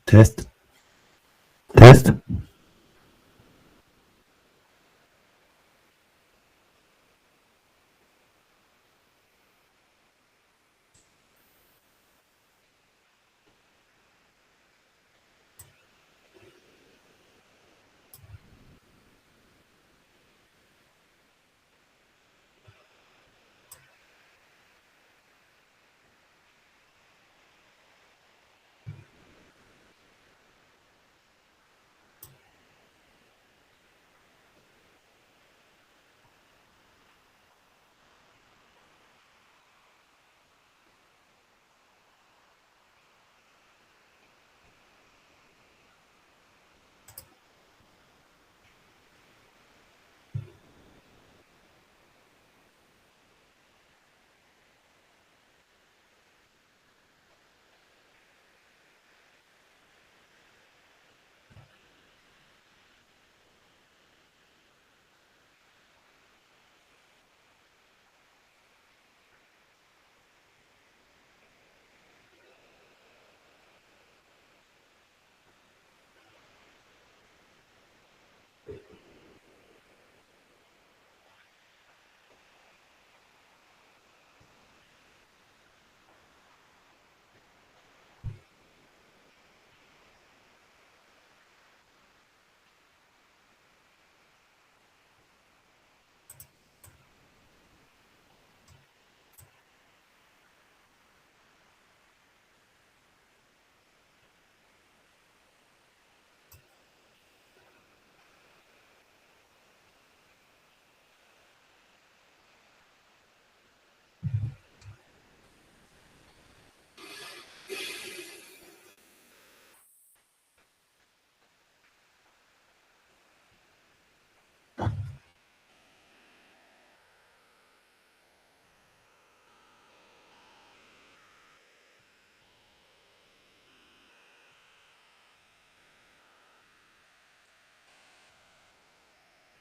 Test. Test.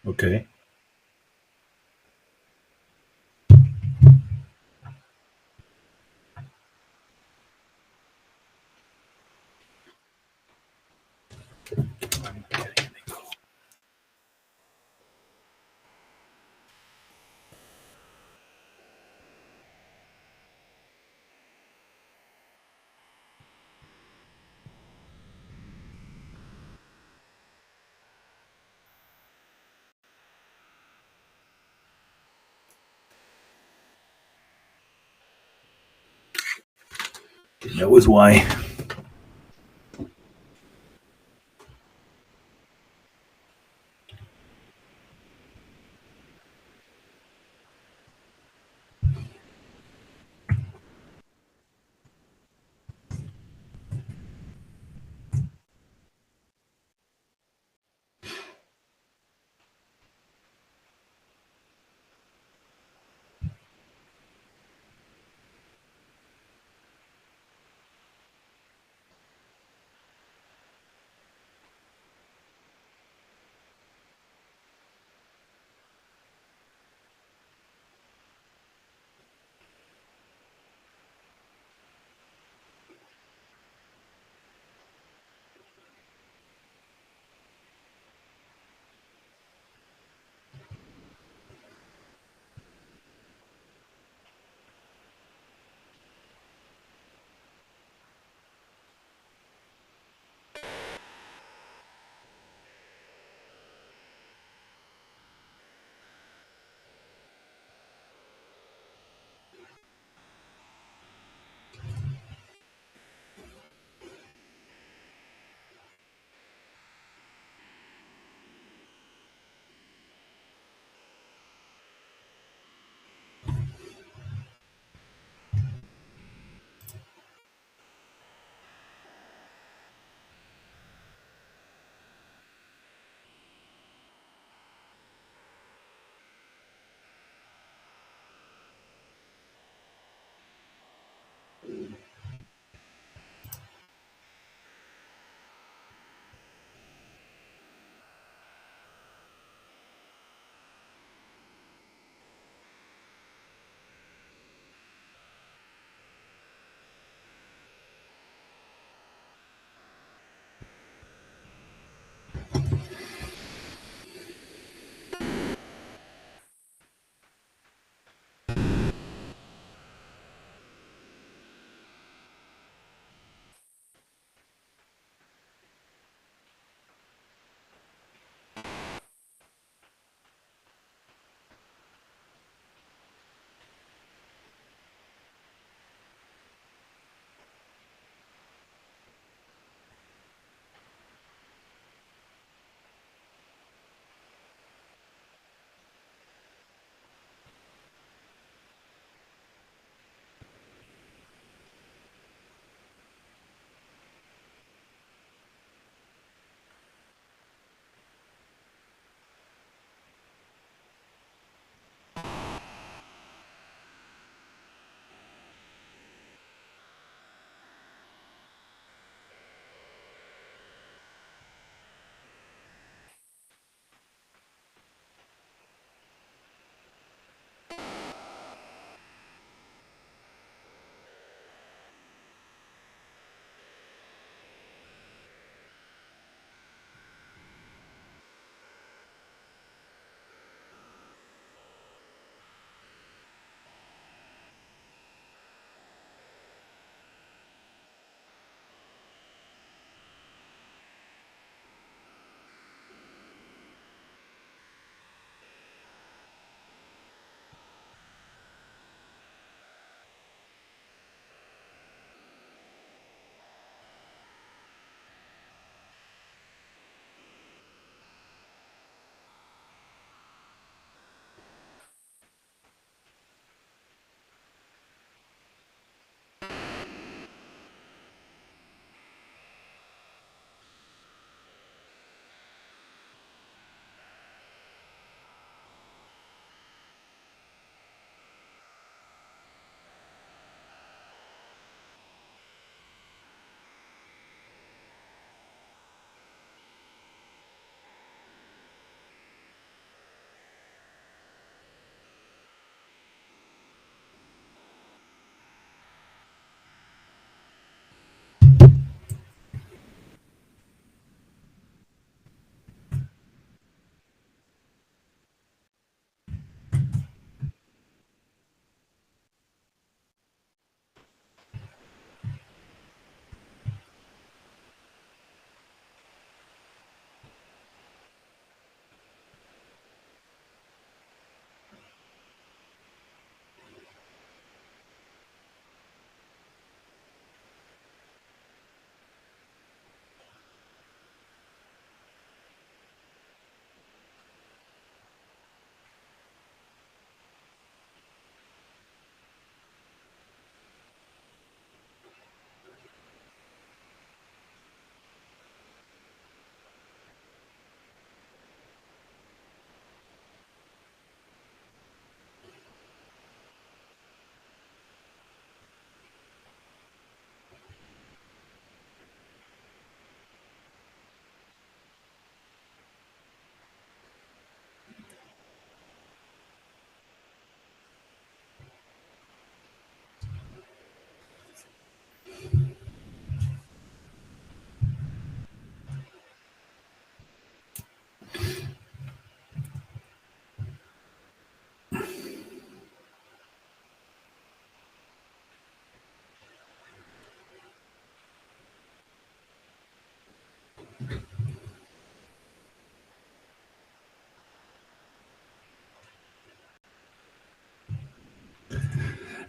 Okay. That was why.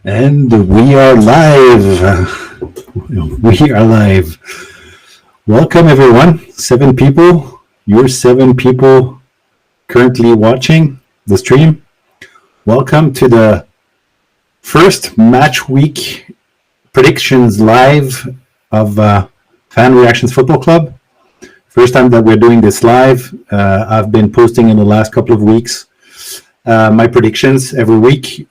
And we are live. We are live. Welcome, everyone. 7 people. You're 7 people currently watching the stream. Welcome to the first match week predictions live of Fan Reactions Football Club. First time that we're doing this live. I've been posting in the last couple of weeks my predictions every week.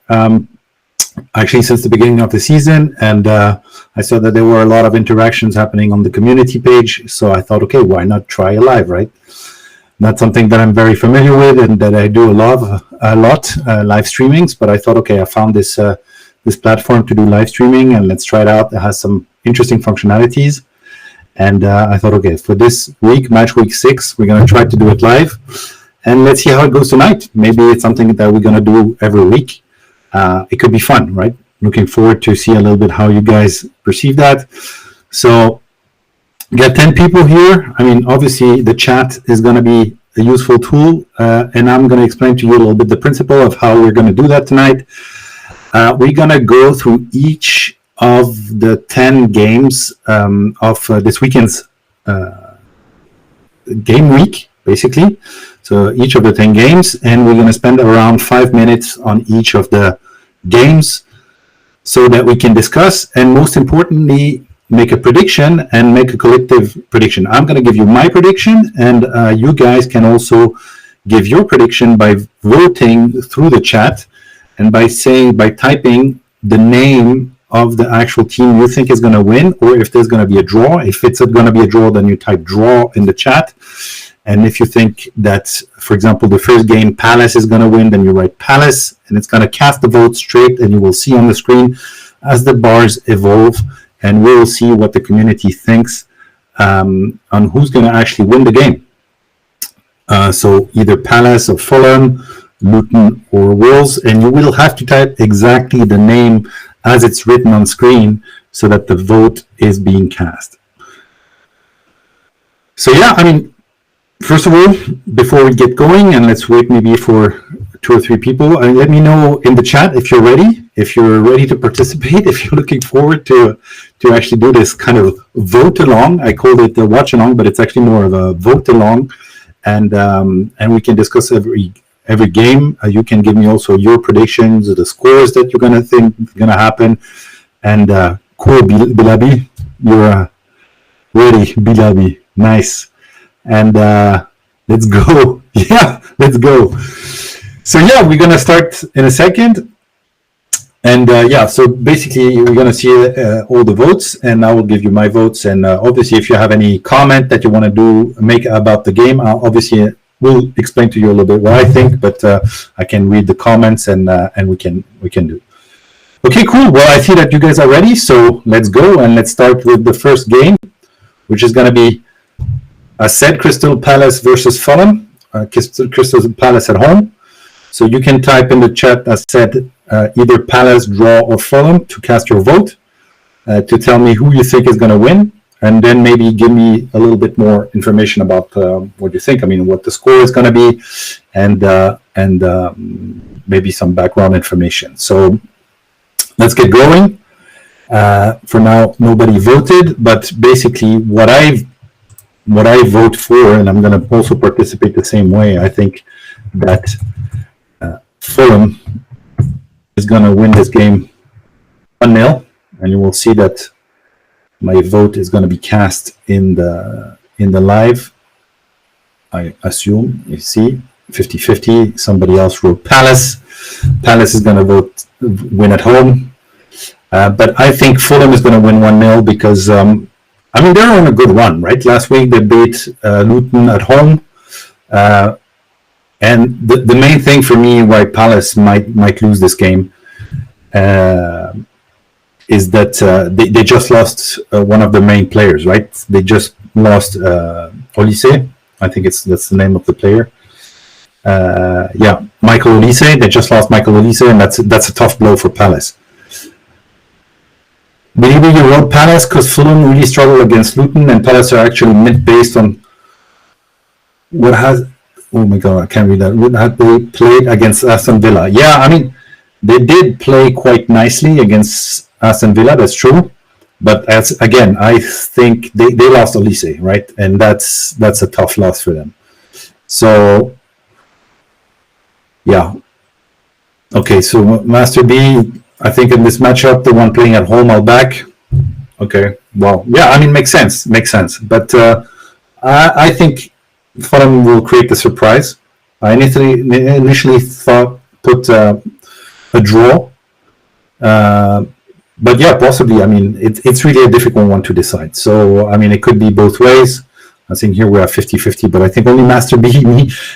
Actually, since the beginning of the season, and I saw that there were a lot of interactions happening on the community page, so I thought, okay, why not try a live, right? Not something that I'm very familiar with and that I do a lot live streamings, but I thought, okay, I found this platform to do live streaming, and let's try it out. It has some interesting functionalities, and I thought, okay, for this week, match week 6, we're going to try to do it live, and let's see how it goes tonight. Maybe it's something that we're going to do every week. It could be fun, right? Looking forward to see a little bit how you guys perceive that. So, we got 10 people here. I mean, obviously, the chat is going to be a useful tool, and I'm going to explain to you a little bit the principle of how we're going to do that tonight. We're going to go through each of the 10 games of this weekend's game week, basically. So each of the 10 games, and we're going to spend around 5 minutes on each of the games so that we can discuss and, most importantly, make a prediction and make a collective prediction. I'm going to give you my prediction, and you guys can also give your prediction by voting through the chat and by typing the name of the actual team you think is going to win, or if there's going to be a draw. If it's going to be a draw, then you type draw in the chat. And if you think that, for example, the first game Palace is going to win, then you write Palace, and it's going to cast the vote straight, and you will see on the screen as the bars evolve, and we will see what the community thinks on who's going to actually win the game. So either Palace or Fulham, Luton or Wolves, and you will have to type exactly the name as it's written on screen so that the vote is being cast. So yeah, I mean, first of all, before we get going, and let's wait maybe for 2 or 3 people, let me know in the chat if you're ready to participate, if you're looking forward to actually do this kind of vote along. I called it the watch along, but it's actually more of a vote along, and we can discuss every game. You can give me also your predictions, the scores that you're gonna think gonna happen, and cool, Bilabi, you're ready, Bilabi, nice. And let's go. Yeah, let's go. So yeah, we're gonna start in a second, and yeah, so basically we're gonna see all the votes, and I will give you my votes. And obviously, if you have any comment that you want to make about the game, obviously we'll explain to you a little bit what I think, but I can read the comments, and we can do. Okay, cool. Well, I see that you guys are ready, so let's go, and let's start with the first game, which is gonna be I said Crystal Palace versus Fulham. Crystal Palace at home. So you can type in the chat, I said either Palace, draw, or Fulham to cast your vote, to tell me who you think is going to win, and then maybe give me a little bit more information about what you think. I mean, what the score is going to be, and maybe some background information. So let's get going. For now, nobody voted, but basically what I vote for, and I'm going to also participate the same way. I think that Fulham is going to win this game 1-0, and you will see that my vote is going to be cast in the live. I assume, you see, 50-50. Somebody else wrote Palace. Palace is going to win at home, but I think Fulham is going to win 1-0 because I mean, they're on a good run, right? Last week they beat Luton at home, and the main thing for me why Palace might lose this game is that they just lost one of the main players, right? They just lost Olise. I think that's the name of the player. Yeah, Michael Olise. They just lost Michael Olise, and that's a tough blow for Palace. Maybe you wrote Palace because Fulham really struggled against Luton, and Palace are actually mid-based on what has. Oh my God, I can't read that. What had they played against Aston Villa? Yeah, I mean, They did play quite nicely against Aston Villa, that's true. But again, I think they lost Olise, right? And that's a tough loss for them. So, yeah. Okay, so Master B, I think in this matchup, the one playing at home, I'll back. Okay, well, yeah, I mean, makes sense. But I think Fulham will create the surprise. I initially thought put a draw. But yeah, possibly. I mean, it's really a difficult one to decide. So, I mean, it could be both ways. I think here we are 50-50, but I think only Master B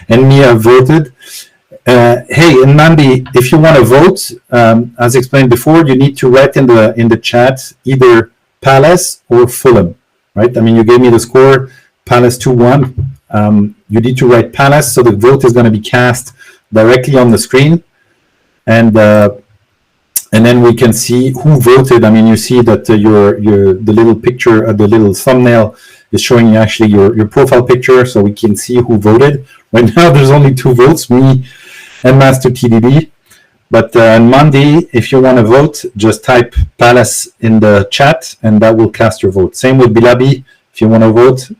and me have voted. Hey, and Mandy, if you want to vote, as explained before, you need to write in the chat either Palace or Fulham, right? I mean, you gave me the score, Palace 2-1. You need to write Palace, so the vote is going to be cast directly on the screen, and then we can see who voted. I mean, you see that the little picture, the little thumbnail is showing you actually your profile picture, so we can see who voted. Right now, there's only 2 votes, me and Master TDB. But on Monday, if you want to vote, just type Palace in the chat, and that will cast your vote. Same with Bilabi. If you want to vote,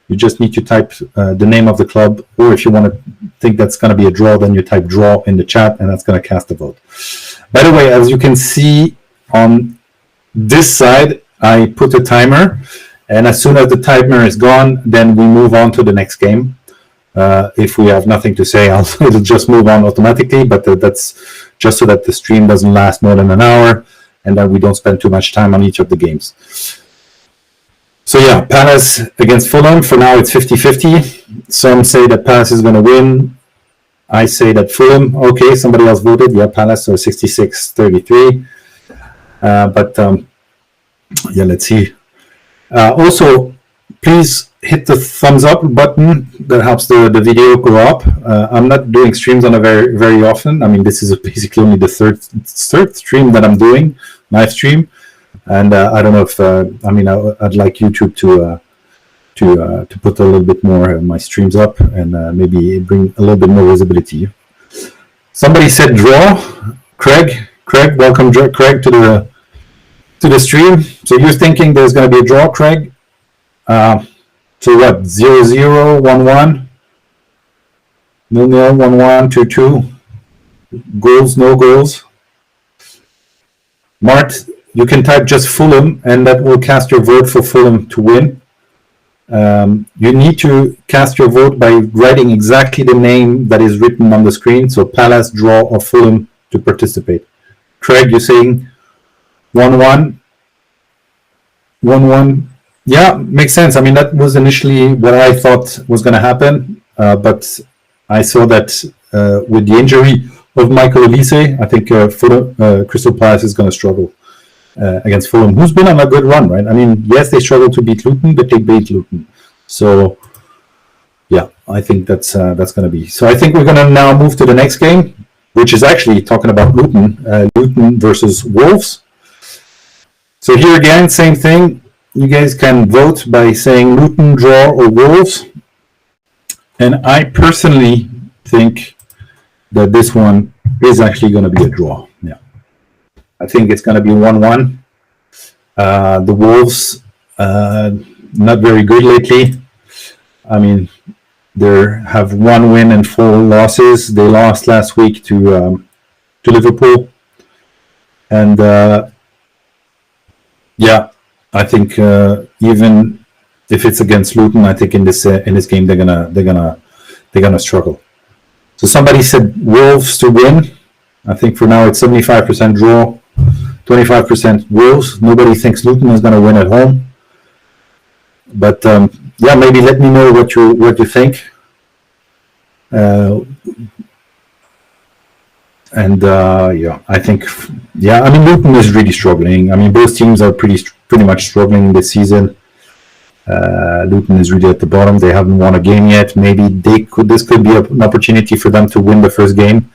you just need to type the name of the club, or if you want to think that's going to be a draw, then you type draw in the chat, and that's going to cast a vote. By the way, as you can see on this side, I put a timer, and as soon as the timer is gone, then we move on to the next game. If we have nothing to say, it'll just move on automatically, but that's just so that the stream doesn't last more than an hour, and that we don't spend too much time on each of the games. So yeah, Palace against Fulham. For now, it's 50-50. Some say that Palace is going to win. I say that Fulham. Okay, somebody else voted. Yeah, Palace, so 66-33. Yeah, let's see. Also, please hit the thumbs up button. That helps the video go up. I'm not doing streams on a very often. I mean, this is basically only the third stream that I'm doing, live stream. And I don't know if I mean, I'd like YouTube to put a little bit more of my streams up and maybe bring a little bit more visibility. Somebody said draw. Craig, welcome, Craig, to the stream. So you're thinking there's going to be a draw, Craig? So what? 0-0, 1-1, 0-0, 1-1, 2-2. Goals, no goals. Mart, you can type just Fulham, and that will cast your vote for Fulham to win. You need to cast your vote by writing exactly the name that is written on the screen. So Palace, draw, or Fulham to participate. Craig, you're saying 1-1? 1-1? Yeah, makes sense. I mean, that was initially what I thought was going to happen. But I saw that with the injury of Michael Olise, I think Crystal Palace is going to struggle against Fulham, who's been on a good run, right? I mean, yes, they struggled to beat Luton, but they beat Luton. So, yeah, I think that's going to be. So I think we're going to now move to the next game, which is actually talking about Luton, Luton versus Wolves. So here again, same thing. You guys can vote by saying Luton, draw, or Wolves. And I personally think that this one is actually going to be a draw. Yeah. I think it's going to be 1-1. The Wolves, not very good lately. I mean, they have 1 win and 4 losses. They lost last week to Liverpool. And yeah, I think even if it's against Luton, I think in this game they're gonna struggle. So somebody said Wolves to win. I think for now it's 75% draw, 25% Wolves. Nobody thinks Luton is gonna win at home. But yeah, maybe let me know what you think. Yeah, I think, yeah, I mean, Luton is really struggling. I mean, both teams are pretty much struggling this season. Luton is really at the bottom. They haven't won a game yet. Maybe this could be an opportunity for them to win the first game.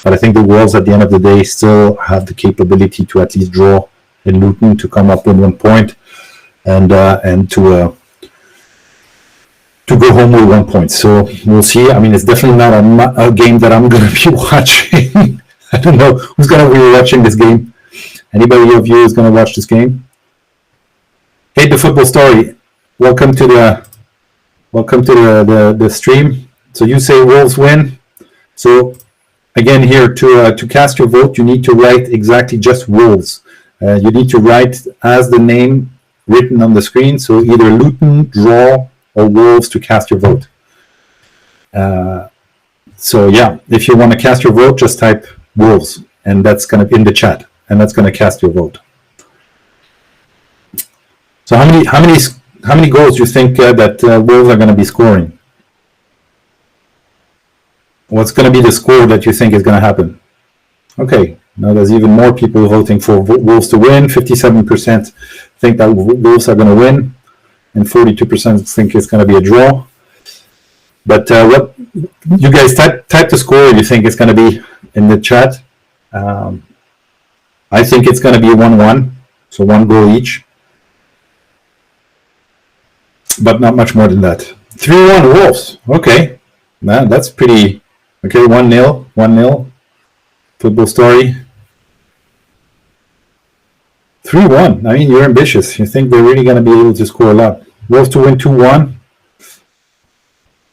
But I think the Wolves, at the end of the day, still have the capability to at least draw in Luton, to come up with 1 point, and to go home with 1 point. So we'll see. I mean, it's definitely not a game that I'm going to be watching. I don't know who's going to be watching this game. Anybody of you is going to watch this game? Hey, the football story. Welcome to the stream. So you say Wolves win. So again, here to cast your vote, you need to write exactly just Wolves. You need to write as the name written on the screen. So either Luton, draw, or Wolves to cast your vote. So yeah, if you want to cast your vote, just type Wolves, and that's going to in the chat, and that's going to cast your vote. So how many goals do you think that Wolves are going to be scoring? What's going to be the score that you think is going to happen? Okay, now there's even more people voting for Wolves to win. 57% think that Wolves are going to win, and 42% think it's going to be a draw. But what you guys type the score you think it's going to be in the chat. I think it's going to be 1-1, so 1 goal each, but not much more than that. 3-1 Wolves. Okay, that's pretty. Okay, 1-0. Football story. 3-1. I mean, you're ambitious. You think they're really going to be able to score a lot. Wolves to win 2-1.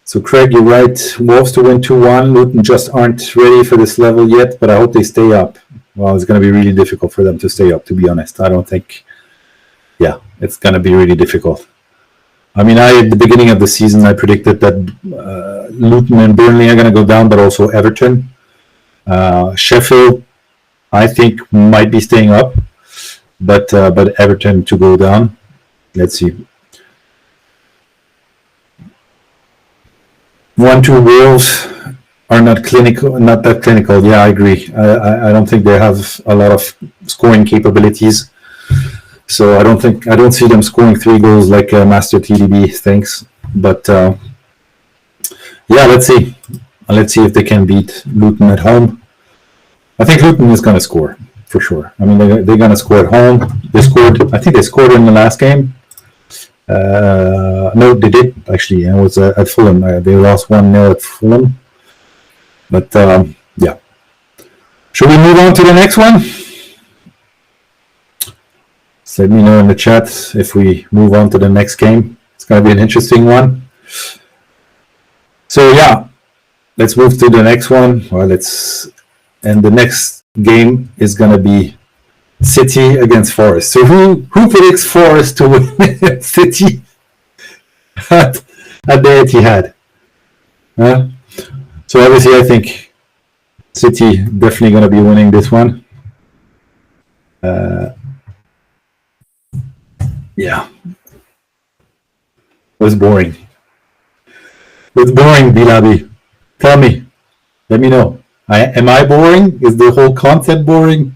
So Craig, you're right. Wolves to win 2-1. Luton just aren't ready for this level yet, but I hope they stay up. Well, it's going to be really difficult for them to stay up, to be honest. I don't think. Yeah, it's going to be really difficult. I mean, at the beginning of the season, I predicted that Luton and Burnley are going to go down, but also Everton. Sheffield, I think, might be staying up, but Everton to go down. Let's see. 1-2 Wolves are not that clinical. Yeah, I agree. I don't think they have a lot of scoring capabilities. So I don't see them scoring 3 goals like Master TDB thinks. But yeah, let's see. Let's see if they can beat Luton at home. I think Luton is going to score for sure. I mean, they're going to score at home. I think they scored in the last game. No, they did actually. It was at Fulham. They lost 1-0 at Fulham. But yeah. Should we move on to the next one? So let me know in the chat if we move on to the next game. It's going to be an interesting one. So yeah, let's move to the next one. And the next game is going to be City against Forest. So who predicts Forest to win City at the Etihad? So obviously I think City definitely going to be winning this one. Yeah. It was boring. It's boring, Bilabi. Tell me. Let me know. Am I boring? Is the whole concept boring?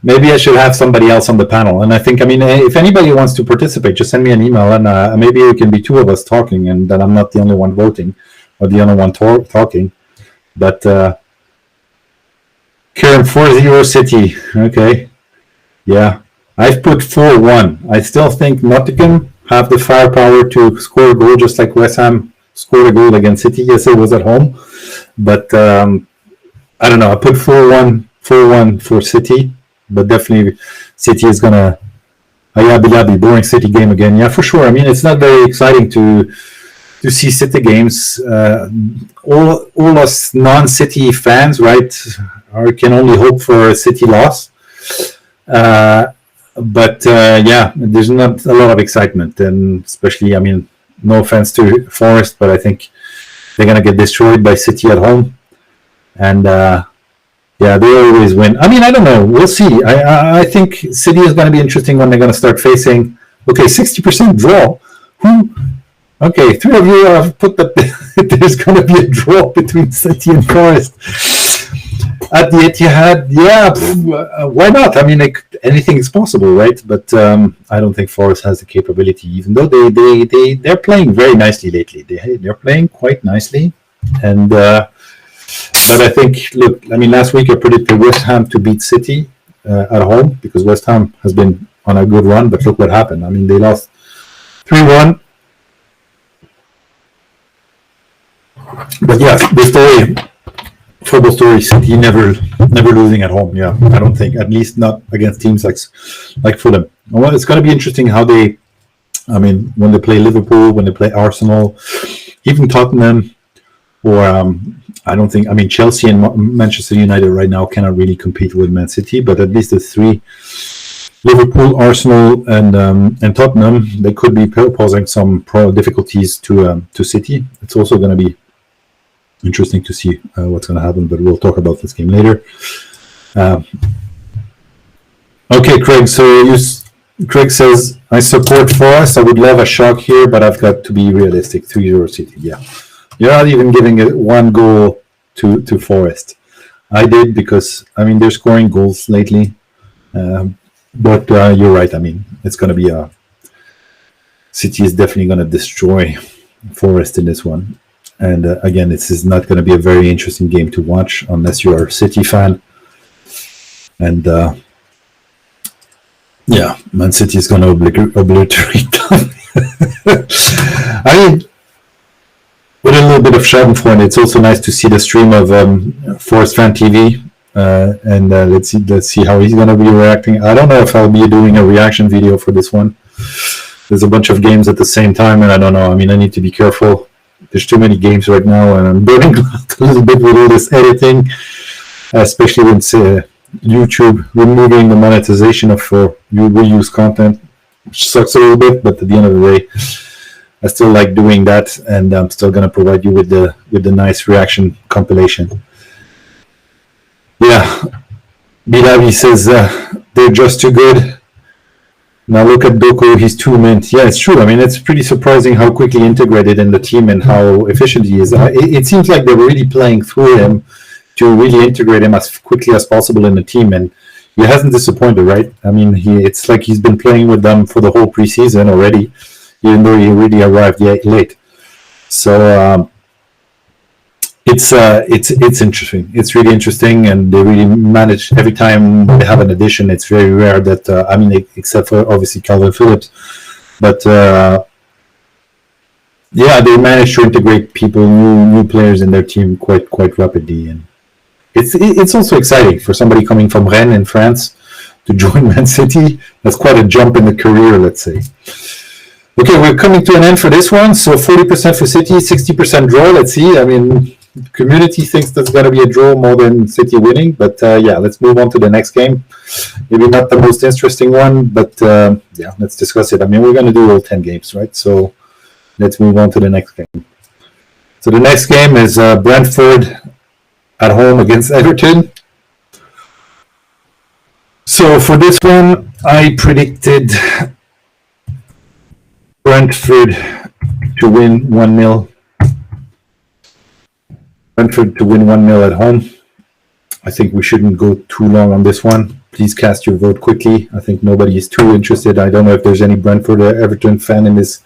Maybe I should have somebody else on the panel. And I think, if anybody wants to participate, just send me an email and maybe it can be 2 of us talking and then I'm not the only one voting or the only one talking. But Kieran, 4-0 City. Okay. Yeah. I've put 4-1. I still think Nottingham have the firepower to score a goal just like West Ham scored a goal against City. Yes, it was at home. But I don't know. I put 4-1 for City. But definitely City is going to... Bilabi, boring City game again. Yeah, for sure. It's not very exciting to see City games. All us non-City fans, right, can only hope for a City loss. But yeah, there's not a lot of excitement, and especially, no offense to Forest, but I think they're going to get destroyed by City at home. And yeah, they always win. I don't know. We'll see. I think City is going to be interesting when they're going to start facing, 60% draw. Okay, 3 of you have put that there's going to be a draw between City and Forest. At the Etihad, yeah, why not? Anything is possible, right? But I don't think Forest has the capability, even though they're playing very nicely lately. They're playing quite nicely, and but I think, last week I predicted West Ham to beat City at home because West Ham has been on a good run, but look what happened. They lost 3-1. But yeah, the story football story. City never losing at home. Yeah, I don't think, at least not against teams like Fulham. Well, it's going to be interesting how they. I mean, when they play Liverpool, when they play Arsenal, even Tottenham, or I don't think. I mean, Chelsea and Manchester United right now cannot really compete with Man City, but at least the three, Liverpool, Arsenal, and Tottenham, they could be posing some difficulties to City. It's also going to be interesting to see what's going to happen, but we'll talk about this game later. Okay, Craig. So Craig says, I support Forest. I would love a shock here, but I've got to be realistic. 3-0 City. Yeah. You're not even giving it one goal to Forest. I did because, I mean, they're scoring goals lately. But you're right. I mean, it's going to be City is definitely going to destroy Forest in this one. And again, this is not going to be a very interesting game to watch unless you are a City fan. And yeah, Man City is going to obliterate them. I mean, with a little bit of Schadenfreude, it's also nice to see the stream of Forest Fan TV. And let's see how he's going to be reacting. I don't know if I'll be doing a reaction video for this one. There's a bunch of games at the same time, and I don't know. I mean, I need to be careful. There's too many games right now, and I'm burning out a little bit with all this editing, especially when YouTube removing the monetization of reuse content, which sucks a little bit, but at the end of the day, I still like doing that, and I'm still going to provide you with the nice reaction compilation. Yeah, Bilavi says they're just too good. Now look at Doku, he's 2 minutes. Yeah, it's true. I mean, it's pretty surprising how quickly integrated in the team and how efficient he is. It seems like they're really playing through him to really integrate him as quickly as possible in the team, and he hasn't disappointed, right? I mean, it's like he's been playing with them for the whole preseason already, even though he really arrived late. So it's interesting. It's really interesting, and they really manage every time they have an addition. It's very rare that I mean, except for obviously Calvin Phillips, but yeah, they manage to integrate people, new players in their team quite rapidly, and it's also exciting for somebody coming from Rennes in France to join Man City. That's quite a jump in the career, let's say. Okay, we're coming to an end for this one. So 40% for City, 60% draw. Let's see. I mean, the community thinks there's going to be a draw more than City winning, but yeah, let's move on to the next game. Maybe not the most interesting one, but yeah, let's discuss it. I mean, we're going to do all 10 games, right? So let's move on to the next game. So the next game is Brentford at home against Everton. So for this one, I predicted Brentford to win 1-0. Brentford to win 1-0 at home. I think we shouldn't go too long on this one. Please cast your vote quickly. I think nobody is too interested. I don't know if there's any Brentford or Everton fan in this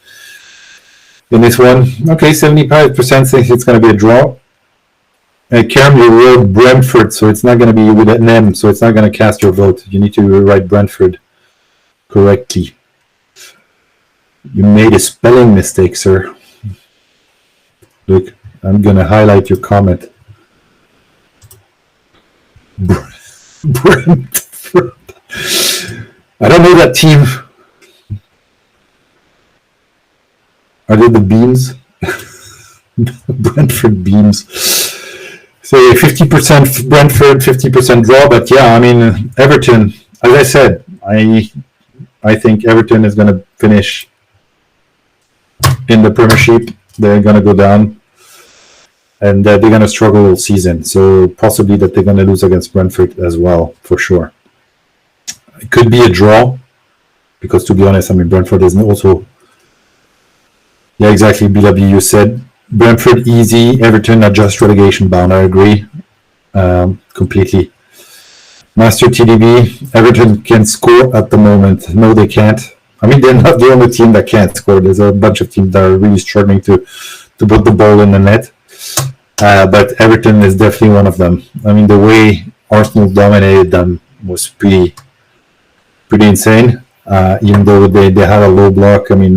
one. Okay, 75% think it's going to be a draw. Karen, you wrote Brentford, so it's not going to be with an M, so it's not going to cast your vote. You need to rewrite Brentford correctly. You made a spelling mistake, sir. Look, I'm going to highlight your comment. Brentford. I don't know that team. Are they the Beams? Brentford Beams. So 50% Brentford, 50% draw. But yeah, I mean, Everton, as I said, I think Everton is going to finish in the Premiership. They're going to go down. And they're going to struggle all season. So possibly that they're going to lose against Brentford as well, for sure. It could be a draw. Because to be honest, I mean, Brentford is also... Yeah, exactly, BW, you said. Brentford easy, Everton are just relegation bound. I agree completely. Master TDB, Everton can score at the moment. No, they can't. I mean, they're not the only team that can't score. There's a bunch of teams that are really struggling to put the ball in the net. But Everton is definitely one of them. I mean, the way Arsenal dominated them was pretty insane. Even though they had a low block. I mean,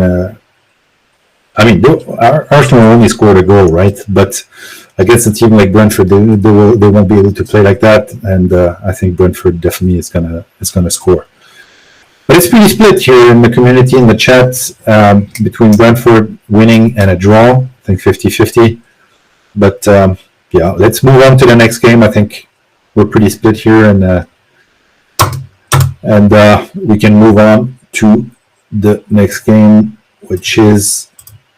Arsenal only scored a goal, right? But against a team like Brentford, they won't be able to play like that, and I think Brentford definitely is gonna score. But it's pretty split here in the community, in the chat, between Brentford winning and a draw. I think 50-50. But yeah, let's move on to the next game. I think we're pretty split here, and we can move on to the next game, which is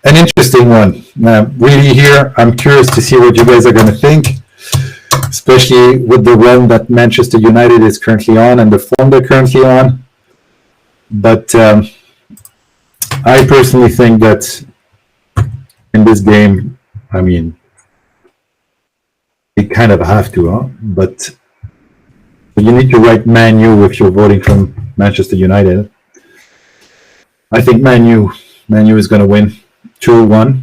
an interesting one. Now, really here, I'm curious to see what you guys are going to think, especially with the run that Manchester United is currently on and the form they're currently on. But I personally think that in this game, I mean, you kind of have to, huh? But you need to write Man U if you're voting from Manchester United. I think Man U is going to win 2-1.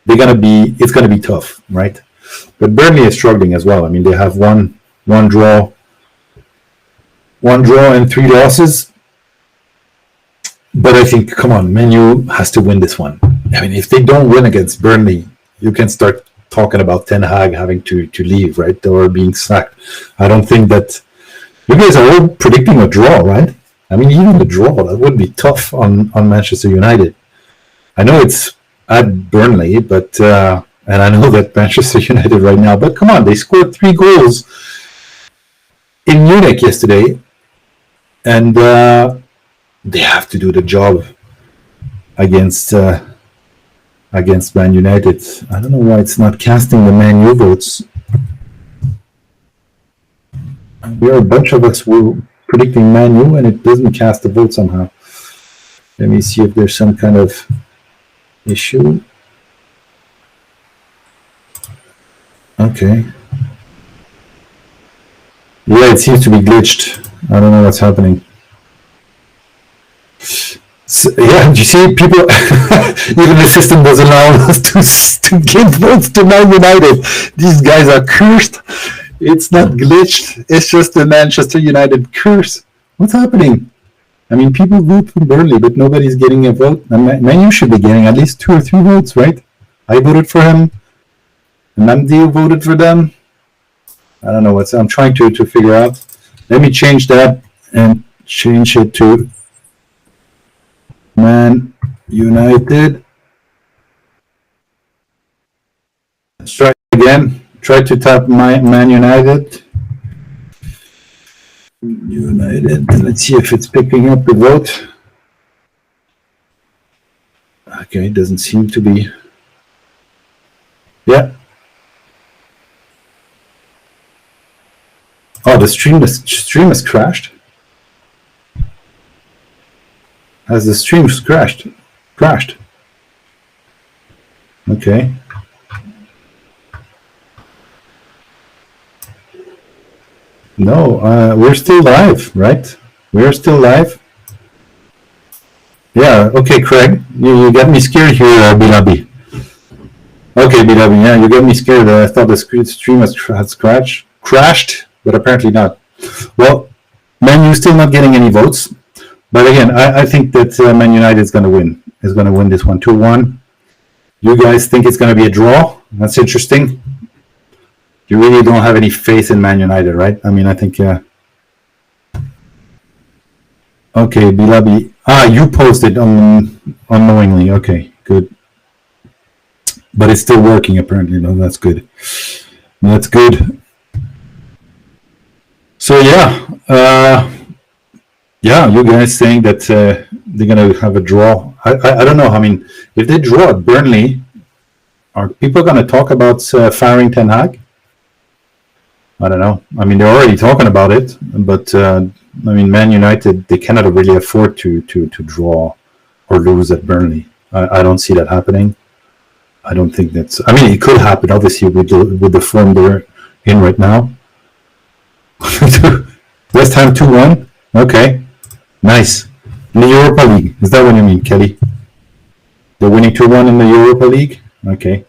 It's going to be tough, right? But Burnley is struggling as well. I mean, they have one draw and 3 losses. But I think, come on, Man U has to win this one. I mean, if they don't win against Burnley, you can start talking about Ten Hag having to leave, right? Or being sacked. I don't think that... You guys are all predicting a draw, right? I mean, even the draw, that would be tough on Manchester United. I know it's at Burnley, but... and I know that Manchester United right now, but come on, they scored 3 goals in Munich yesterday. And they have to do the job against Man United. I don't know why it's not casting the Man U votes. There are a bunch of us who are predicting Man U, and it doesn't cast the vote somehow. Let me see if there's some kind of issue. Okay. Yeah, it seems to be glitched. I don't know what's happening. So, yeah, you see, people, even the system doesn't allow us to give votes to Man United. These guys are cursed. It's not glitched. It's just the Manchester United curse. What's happening? I mean, people vote for Burnley, but nobody's getting a vote. Man U should be getting at least 2 or 3 votes, right? I voted for him. Namdi voted for them. I don't know I'm trying to figure out. Let me change that and change it to Man United. Let's try again. Try to type Man United. Let's see if it's picking up the vote. Okay, it doesn't seem to be. Yeah. Oh, the stream has crashed. Has the stream crashed? Okay. No, we're still live, right? We're still live. Yeah, okay, Craig. You got me scared here, Bilabi. Okay, Bilabi, yeah, you got me scared. I thought the stream has crashed, but apparently not. Well, Man U still not getting any votes. But again, I think that Man United is going to win. Is going to win this one 2-1. You guys think it's going to be a draw? That's interesting. You really don't have any faith in Man United, right? I mean, I think... Okay, Bilabi. You posted unknowingly. Okay, good. But it's still working, apparently. No, that's good. That's good. So, yeah. Yeah, you guys saying that they're going to have a draw. I don't know. I mean, if they draw at Burnley, are people going to talk about firing Ten Hag? I don't know. I mean, they're already talking about it, but I mean, Man United, they cannot really afford to draw or lose at Burnley. I don't see that happening. I don't think that's... I mean, it could happen, obviously, with the form they're in right now. West Ham 2-1? Okay. Nice. In the Europa League. Is that what you mean, Kelly? They're winning 2-1 in the Europa League? Okay.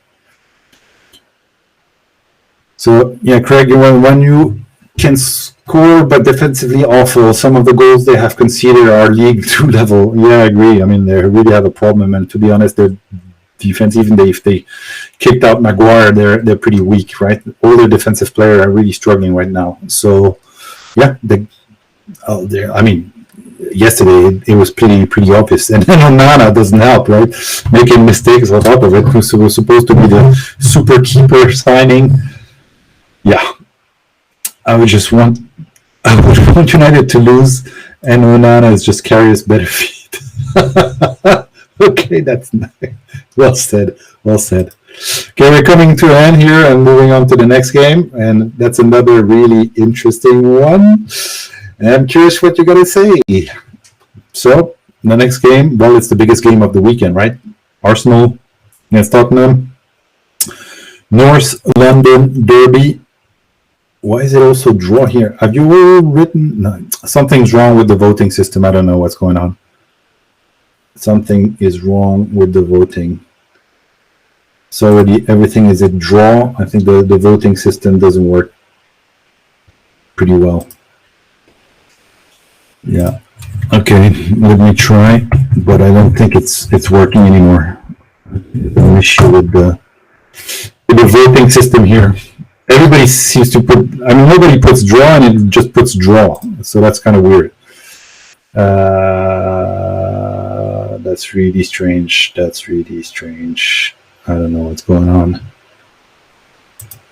So, yeah, Craig, when you can score but defensively awful, some of the goals they have conceded are League 2 level. Yeah, I agree. I mean, they really have a problem. And to be honest, their defense, even if they kicked out Maguire, they're pretty weak, right? All their defensive players are really struggling right now. So, yeah, I mean, yesterday it was pretty obvious, and then Onana doesn't help, right? Making mistakes on top of it. Was supposed to be the super keeper signing. Yeah, I would want United to lose, and Onana is just carry his better feet. Okay, that's nice. Well said. Okay, we're coming to an end here and moving on to the next game, and that's another really interesting one. And I'm curious what you're going to say. So, the next game, well, it's the biggest game of the weekend, right? Arsenal against Tottenham. North London Derby. Why is it also draw here? Have you all written? No, something's wrong with the voting system. I don't know what's going on. Something is wrong with the voting. So everything is a draw. I think the voting system doesn't work pretty well. Yeah. Okay, let me try, but I don't think it's working anymore. An issue with the voting system here. Everybody seems to put. I mean, nobody puts draw, and it just puts draw. So that's kind of weird. That's really strange. I don't know what's going on.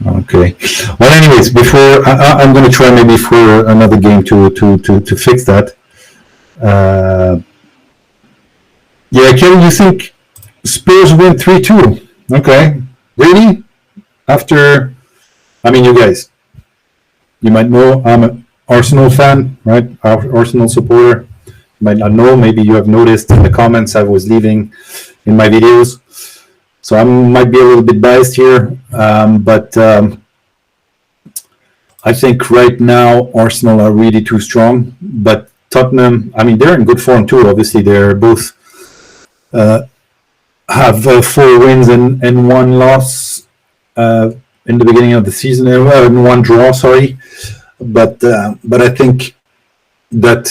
Okay. Well, anyways, before I'm going to try maybe for another game to fix that. Yeah, Kevin, you think Spurs win 3-2? Okay. Really? After, I mean, you guys, you might know I'm an Arsenal fan, right? Arsenal supporter. You might not know. Maybe you have noticed in the comments I was leaving in my videos. So I might be a little bit biased here, but I think right now Arsenal are really too strong. But Tottenham, I mean, they're in good form too. Obviously, they're both have 4 wins and 1 loss in the beginning of the season, and 1 draw. Sorry, but I think that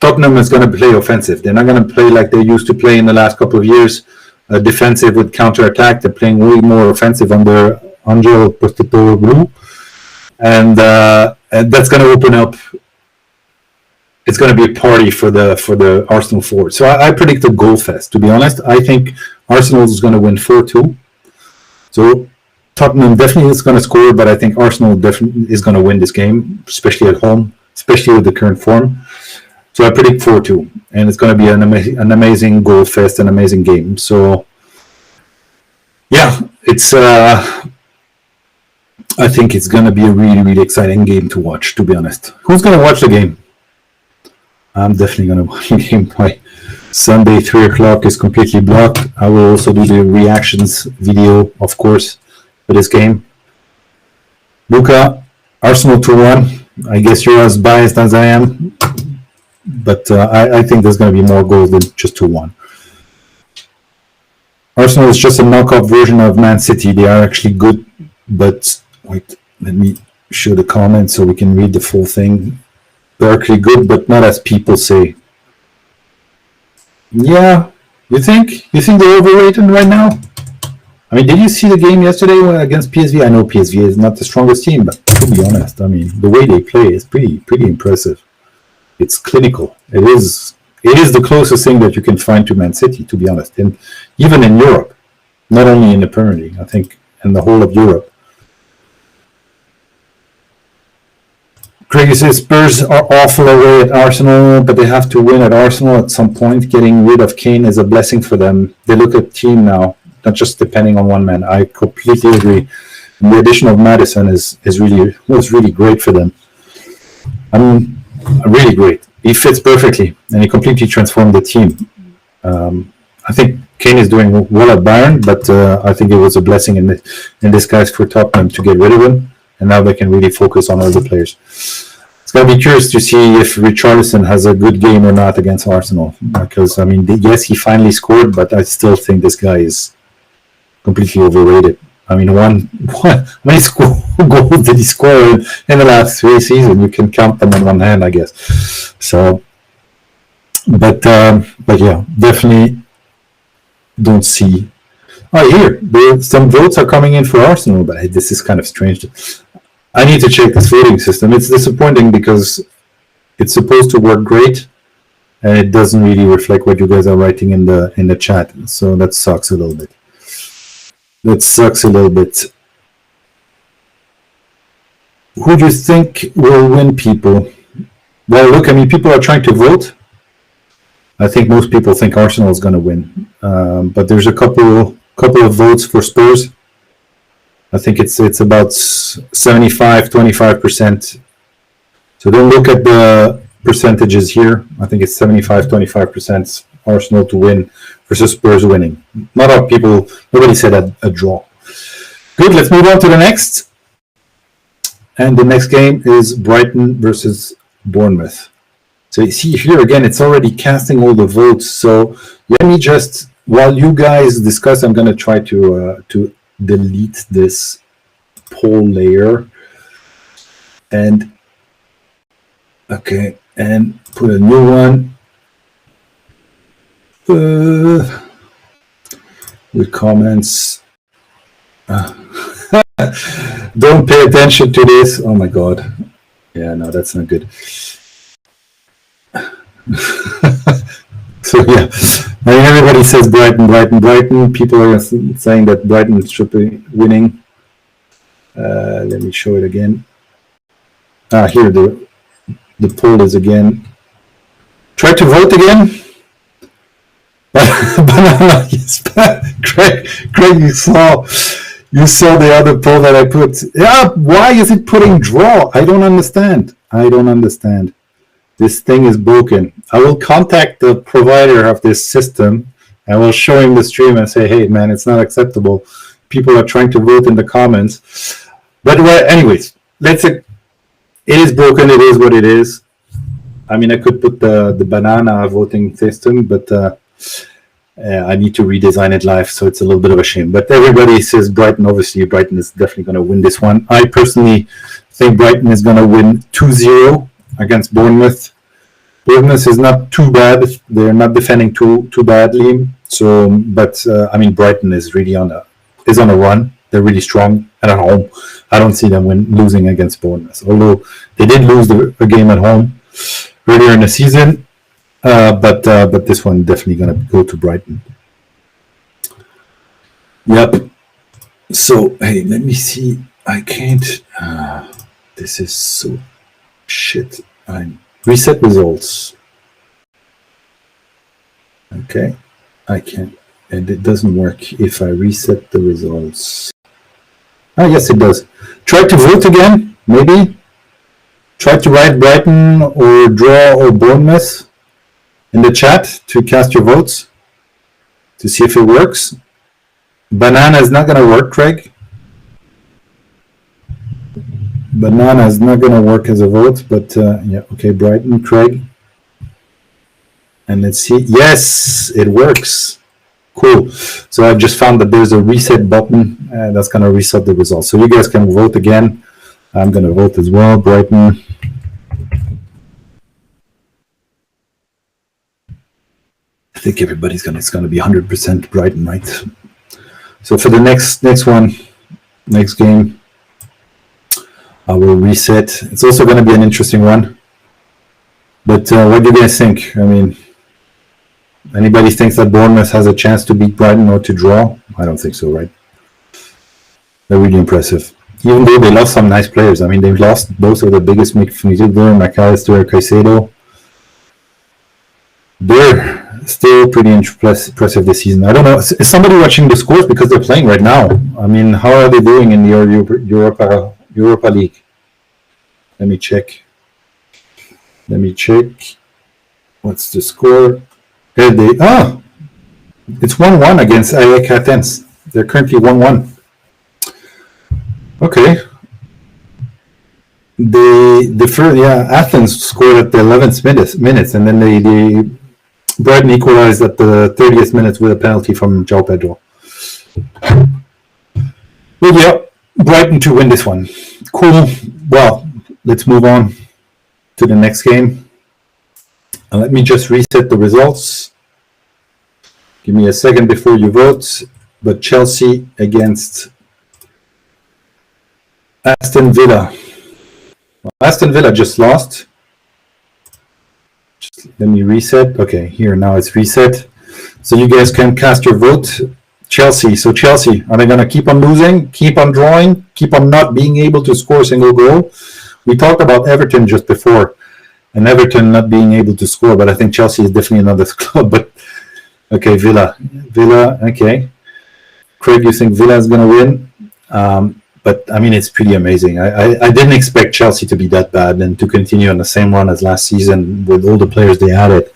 Tottenham is going to play offensive. They're not going to play like they used to play in the last couple of years. Defensive with counter-attack. They're playing way more offensive under Angel Postecoglou, and that's going to open up. It's going to be a party for the Arsenal forward. So I predict a goal fest. To be honest, I think Arsenal is going to win 4-2. So Tottenham definitely is going to score, but I think Arsenal definitely is going to win this game, especially at home, especially with the current form. So I predict 4-2, and it's going to be an amazing goal fest, an amazing game. So, yeah, it's. I think it's going to be a really, really exciting game to watch. To be honest, who's going to watch the game? I'm definitely going to watch the game. By Sunday, 3:00 is completely blocked. I will also do the reactions video, of course, for this game. Luca, Arsenal 2-1. I guess you're as biased as I am. But I think there's going to be more goals than just 2-1. Arsenal is just a knockoff version of Man City. They are actually good, but wait, let me show the comments so we can read the full thing. They're actually good, but not as people say. Yeah, you think they're overrated right now? I mean, did you see the game yesterday against PSV? I know PSV is not the strongest team, but to be honest, I mean, the way they play is pretty impressive. It's clinical. It is the closest thing that you can find to Man City, to be honest. And even in Europe, not only in the Premier League, I think in the whole of Europe. Craig says Spurs are awful away at Arsenal, but they have to win at Arsenal at some point. Getting rid of Kane is a blessing for them. They look at team now, not just depending on one man. I completely agree. And the addition of Maddison was really great for them. Really great. He fits perfectly, and he completely transformed the team. I think Kane is doing well at Bayern, but I think it was a blessing in disguise for Tottenham to get rid of him, and now they can really focus on other players. It's going to be curious to see if Richarlison has a good game or not against Arsenal, because, I mean, yes, he finally scored, but I still think this guy is completely overrated. I mean, how many goals did he score in the last 3 seasons? You can count them on one hand, I guess. So, but yeah, definitely don't see Oh, here, some votes are coming in for Arsenal, but this is kind of strange. I need to check this voting system. It's disappointing because it's supposed to work great, and it doesn't really reflect what you guys are writing in the chat. So that sucks a little bit. Who do you think will win, people? Well, look, I mean, people are trying to vote. I think most people think Arsenal is going to win, but there's a couple of votes for Spurs. I think it's about 75-25%. So don't look at the percentages here. I think it's 75-25% Arsenal to win versus Spurs winning. Nobody said a draw. Good, let's move on to the next. And the next game is Brighton versus Bournemouth. So you see here again, it's already casting all the votes. So let me just, while you guys discuss, I'm going to try to delete this poll layer and put a new one with comments. Don't pay attention to this. Oh my god. Yeah, no, that's not good. So yeah, I mean, everybody says Brighton. People are saying that Brighton should be winning. Let me show it again. Here the poll is again. Try to vote again. Banana, yes, Craig, you saw the other poll that I put. Yeah, why is it putting draw? I don't understand. This thing is broken. I will contact the provider of this system. I will show him the stream and say, hey, man, it's not acceptable. People are trying to vote in the comments. But anyways, it is broken. It is what it is. I mean, I could put the banana voting system, but I need to redesign it live, so it's a little bit of a shame. But everybody says Brighton. Obviously, Brighton is definitely going to win this one. I personally think Brighton is going to win 2-0 against Bournemouth. Bournemouth is not too bad. They're not defending too badly. So, but I mean, Brighton is really on a run. They're really strong, and at home, I don't see them losing against Bournemouth. Although they did lose a game at home earlier in the season, but this one definitely going to go to Brighton. Yep. So hey, let me see. I can't. This is so shit. Reset results. Okay, I can't, and it doesn't work if I reset the results. Yes, it does. Try to vote again, maybe. Try to write Brighton or draw or Bournemouth in the chat to cast your votes to see if it works. Banana is not going to work, Craig. Banana is not going to work as a vote, but yeah, okay, Brighton, Craig. And let's see. Yes, it works. Cool. So I just found that there's a reset button that's going to reset the results. So you guys can vote again. I'm going to vote as well, Brighton. I think everybody's it's going to be 100% Brighton, right? So for the next game, I will reset. It's also going to be an interesting one. But what do you guys think? I mean, anybody thinks that Bournemouth has a chance to beat Brighton or to draw? I don't think so, right? They're really impressive. Even though they lost some nice players. I mean, they've lost both of the biggest midfielder, McAllister, Caicedo. They're still pretty impressive this season. I don't know. Is somebody watching the scores because they're playing right now? I mean, how are they doing in the Europa League? Let me check. What's the score? It's 1-1 against AEK Athens. They're currently 1-1. Okay. Athens scored at the 11th minutes, and then they Brighton equalized at the 30th minute with a penalty from João Pedro. But yeah, Brighton to win this one. Cool. Well, let's move on to the next game. And let me just reset the results. Give me a second before you vote. but Chelsea against Aston Villa. Well, Aston Villa just lost. Just let me reset. Okay, here now it's reset. So you guys can cast your vote. Chelsea. So Chelsea, are they going to keep on losing, keep on drawing, keep on not being able to score a single goal? We talked about Everton just before, and Everton not being able to score, but I think Chelsea is definitely another club. But okay, Villa, okay. Craig, you think Villa is going to win? But I mean, it's pretty amazing. I didn't expect Chelsea to be that bad and to continue on the same run as last season with all the players they added.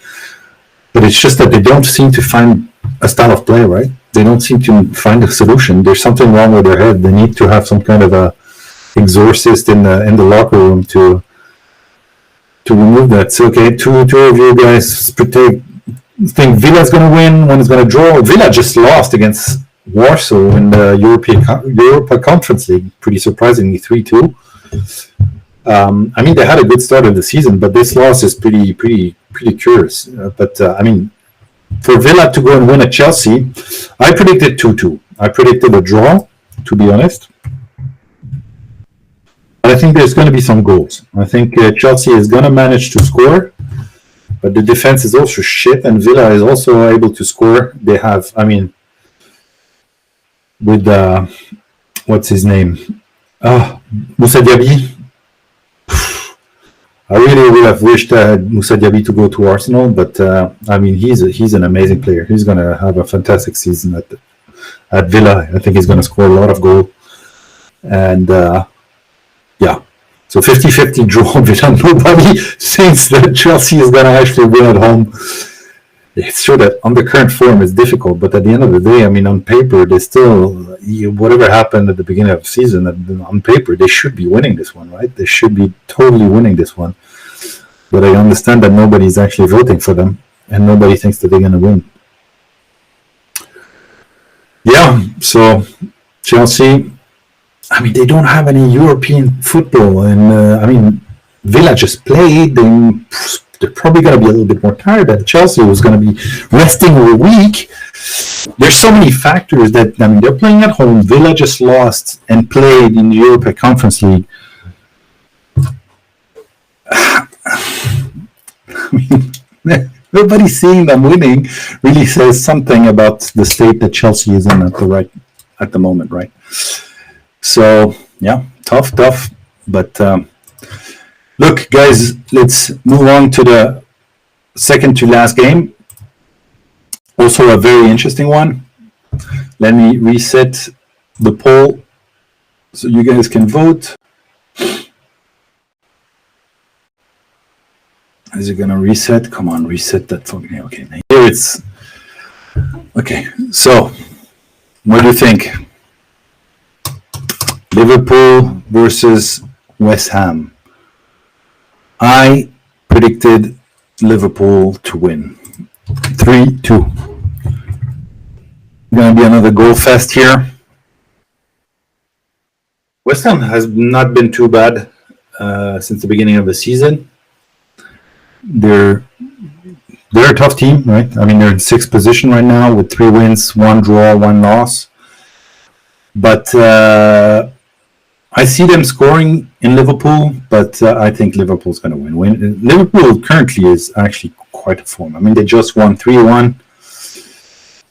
But it's just that they don't seem to find a style of play, right? They don't seem to find a solution. There's something wrong with their head. They need to have some kind of a exorcist in the locker room to remove that. So, okay, two of you guys think Villa's going to win, one is going to draw. Villa just lost against Warsaw in the Europa Conference League, pretty surprisingly, 3-2. I mean, they had a good start of the season, but this loss is pretty curious. I mean, for Villa to go and win at Chelsea, I predicted 2-2. I predicted a draw, to be honest. But I think there's going to be some goals. I think Chelsea is going to manage to score, but the defense is also shit, and Villa is also able to score. They have, I mean, with what's his name? Moussa Diaby. I really would have wished I had Moussa Diaby to go to Arsenal, but I mean, he's an amazing player. He's going to have a fantastic season at Villa. I think he's going to score a lot of goals. And yeah, so 50-50 draw Villa. Nobody thinks that Chelsea is going to actually win at home. It's true that on the current form it's difficult, but at the end of the day, I mean, on paper, they still, whatever happened at the beginning of the season, on paper, they should be winning this one, right? They should be totally winning this one. But I understand that nobody's actually voting for them, and nobody thinks that they're going to win. Yeah, so Chelsea, I mean, they don't have any European football, and I mean, Villa just played, they're probably going to be a little bit more tired than Chelsea, who's going to be resting all week. There's so many factors that, I mean, they're playing at home. Villa just lost and played in the Europa Conference League. I mean, nobody seeing them winning really says something about the state that Chelsea is in at the moment, right? So, yeah, tough. But look, guys, let's move on to the second to last game. Also a very interesting one. Let me reset the poll so you guys can vote. Is it going to reset? Come on, reset that for me. Okay, here it's... Okay, so what do you think? Liverpool versus West Ham. I predicted Liverpool to win. 3-2. Going to be another goal fest here. West Ham has not been too bad since the beginning of the season. They're a tough team, right? I mean, they're in 6th position right now with 3 wins, 1 draw, 1 loss. But I see them scoring in Liverpool, but I think Liverpool's going to win. Liverpool currently is actually quite a form. I mean, they just won 3-1.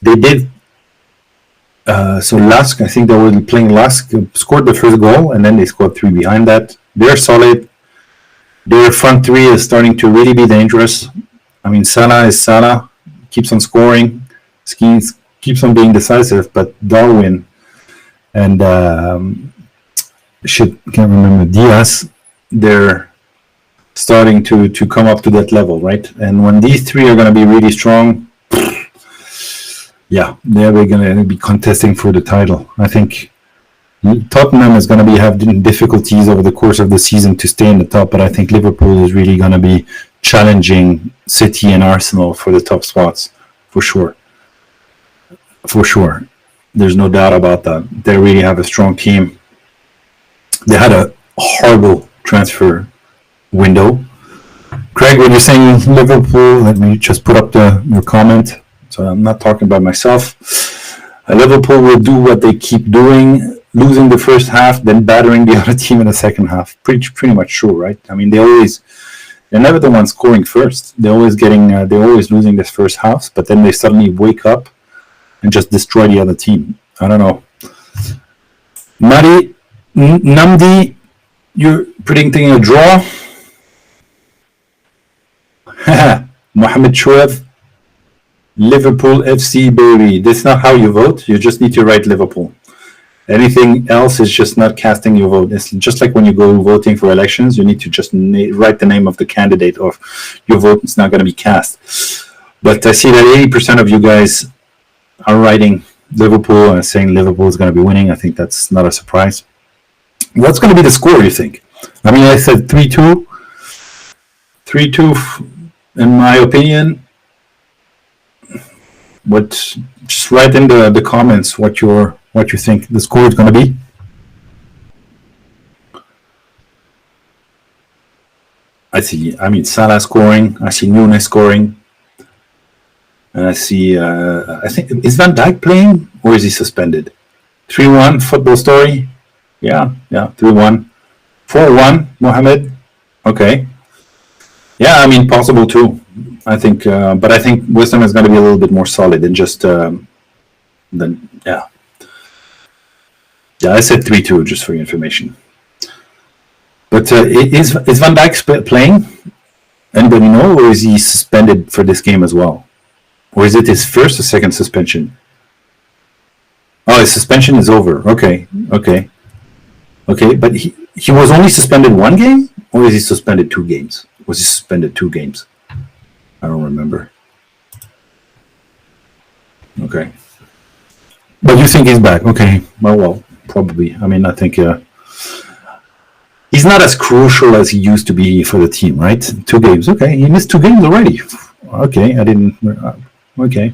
They did. So Lask, I think they were playing Lask, scored the first goal, and then they scored 3 behind that. They're solid. Their front 3 is starting to really be dangerous. I mean, Salah is Salah, keeps on scoring, keeps on being decisive, but Darwin and can't remember, Diaz, they're starting to come up to that level, right? And when these 3 are going to be really strong, yeah, they're going to be contesting for the title. I think Tottenham is going to have difficulties over the course of the season to stay in the top, but I think Liverpool is really going to be challenging City and Arsenal for the top spots, for sure. For sure. There's no doubt about that. They really have a strong team. They had a horrible transfer window. Craig, when you're saying Liverpool, let me just put up your comment. So I'm not talking about myself. Liverpool will do what they keep doing, losing the first half, then battering the other team in the second half. Pretty much true, right? I mean, they're never the ones scoring first. They're always losing this first half, but then they suddenly wake up and just destroy the other team. I don't know. Mari, Namdi, you're predicting a draw? Mohamed Chouev, Liverpool FC, baby. That's not how you vote. You just need to write Liverpool. Anything else is just not casting your vote. It's just like when you go voting for elections, you need to just write the name of the candidate, or your vote is not going to be cast. But I see that 80% of you guys are writing Liverpool and saying Liverpool is going to be winning. I think that's not a surprise. What's going to be the score, you think? I mean, I said 3-2. 3-2, in my opinion. But just write in the comments what you think the score is going to be. I see Salah scoring. I see Nunes scoring. And I see, I think, is Van Dijk playing or is he suspended? 3-1, football story. Yeah, 3-1. 4-1, Mohamed. Okay. Yeah, I mean, possible too. I think, but I think West Ham is going to be a little bit more solid than just, yeah. Yeah, I said 3-2 just for your information. But is Van Dijk playing? Anybody know, or is he suspended for this game as well? Or is it his first or second suspension? Oh, his suspension is over. Okay. But he was only suspended one game, or is he suspended 2 games? Was he suspended 2 games? I don't remember. Okay. But you think he's back? Okay. Well, probably. I mean, I think he's not as crucial as he used to be for the team, right? 2 games. Okay. He missed 2 games already. Okay. I didn't. Okay.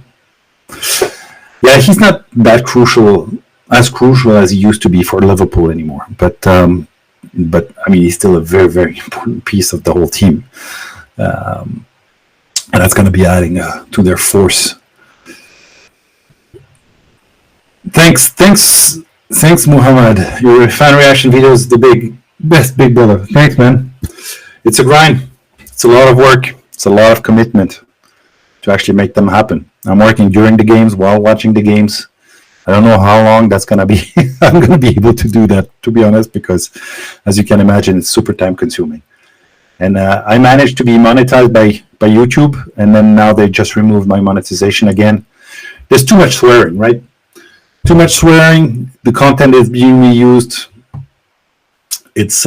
Yeah, he's not that crucial as he used to be for Liverpool anymore. But I mean, he's still a very, very important piece of the whole team. And that's going to be adding to their force. Thanks, Muhammad. Your fan reaction video is the best big brother. Thanks, man. It's a grind. It's a lot of work. It's a lot of commitment to actually make them happen. I'm working during the games, while watching the games. I don't know how long that's going to be. I'm going to be able to do that, to be honest, because as you can imagine, it's super time consuming. And I managed to be monetized by YouTube, and then now they just removed my monetization again. There's too much swearing, right? Too much swearing. The content is being reused. It's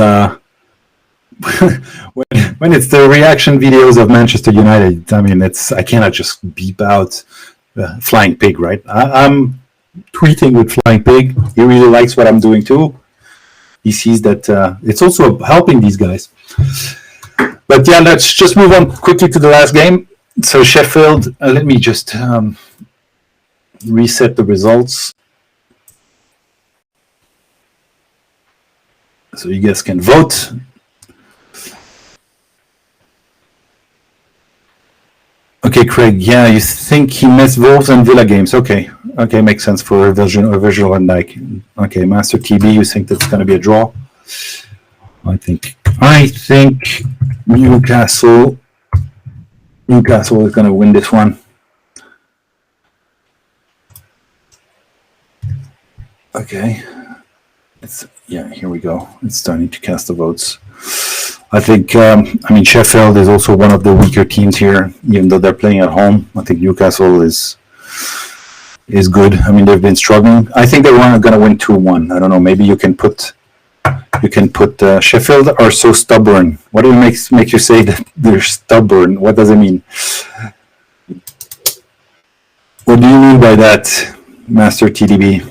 when it's the reaction videos of Manchester United. I mean, I cannot just beep out Flying Pig, right? I'm tweeting with Flying Pig. He really likes what I'm doing too. He sees that it's also helping these guys. But yeah, let's just move on quickly to the last game. So Sheffield, let me just reset the results so you guys can vote. Okay, Craig. Yeah, you think he missed Wolves and Villa games? Okay, makes sense for a visual and like. Okay, Master TB, you think that's going to be a draw? I think Newcastle is going to win this one. Okay, here we go. It's starting to cast the votes. I think, Sheffield is also one of the weaker teams here, even though they're playing at home. I think Newcastle is good. I mean, they've been struggling. I think they're going to win 2-1. I don't know. Maybe you can put Sheffield are so stubborn. What do it make you say that they're stubborn? What does it mean? What do you mean by that, Master TDB?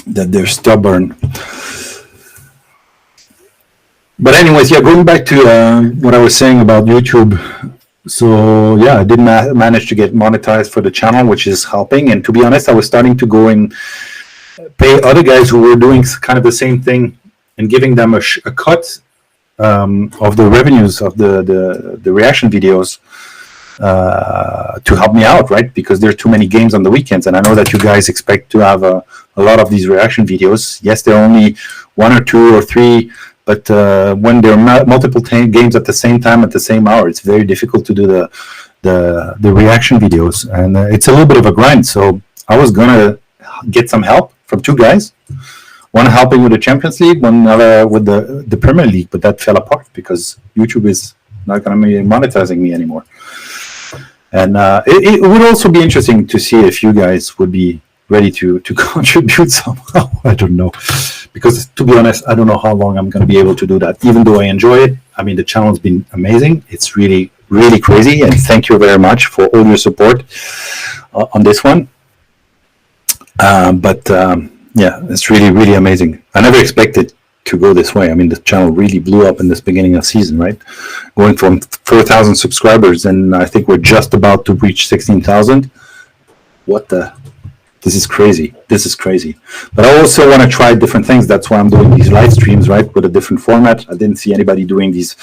That they're stubborn. But anyways, going back to what I was saying about YouTube. So I did manage to get monetized for the channel, which is helping. And to be honest, I was starting to go and pay other guys who were doing kind of the same thing and giving them a cut of the revenues of the reaction videos. to help me out, right? Because there are too many games on the weekends, and I know that you guys expect to have a lot of these reaction videos. Yes, there are only 1 or 2 or 3, but when there are multiple games at the same time at the same hour, it's very difficult to do the reaction videos, and it's a little bit of a grind. So I was gonna get some help from 2 guys. One helping with the Champions League, one other with the Premier League, but that fell apart because YouTube is not going to be monetizing me anymore. And it would also be interesting to see if you guys would be ready to contribute somehow. I don't know. Because to be honest, I don't know how long I'm going to be able to do that, even though I enjoy it. I mean, the channel's been amazing. It's really, really crazy. And thank you very much for all your support on this one. Yeah, it's really, really amazing. I never expected to go this way. I mean, the channel really blew up in this beginning of season, right? Going from 4,000 subscribers, and I think we're just about to reach 16,000. This is crazy. This is crazy. But I also want to try different things. That's why I'm doing these live streams, right, with a different format. I didn't see anybody doing these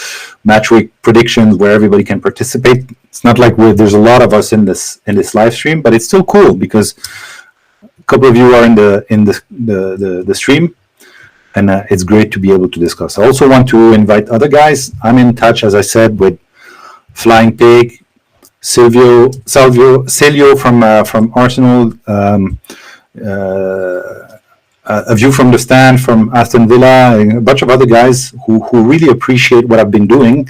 Matchweek predictions where everybody can participate. It's not like there's a lot of us in this live stream, but it's still cool because a couple of you are in the stream, and it's great to be able to discuss. I also want to invite other guys. I'm in touch, as I said, with Flying Pig, Celio from Arsenal, A View from the Stand from Aston Villa, and a bunch of other guys who really appreciate what I've been doing.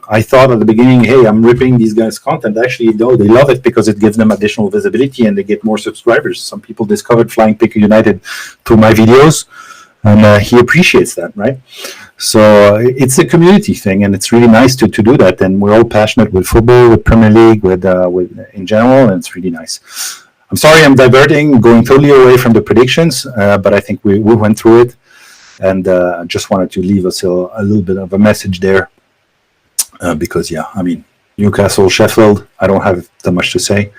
I thought at the beginning, hey, I'm ripping these guys' content. Actually, no, they love it because it gives them additional visibility and they get more subscribers. Some people discovered Flying Pig United through my videos, and he appreciates that, right? So it's a community thing, and it's really nice to do that. And we're all passionate with football, with Premier League, with in general, and it's really nice. I'm sorry I'm diverting, going totally away from the predictions, but I think we went through it, and just wanted to leave us a little bit of a message there. Because, yeah, I mean, Newcastle, Sheffield, I don't have that much to say.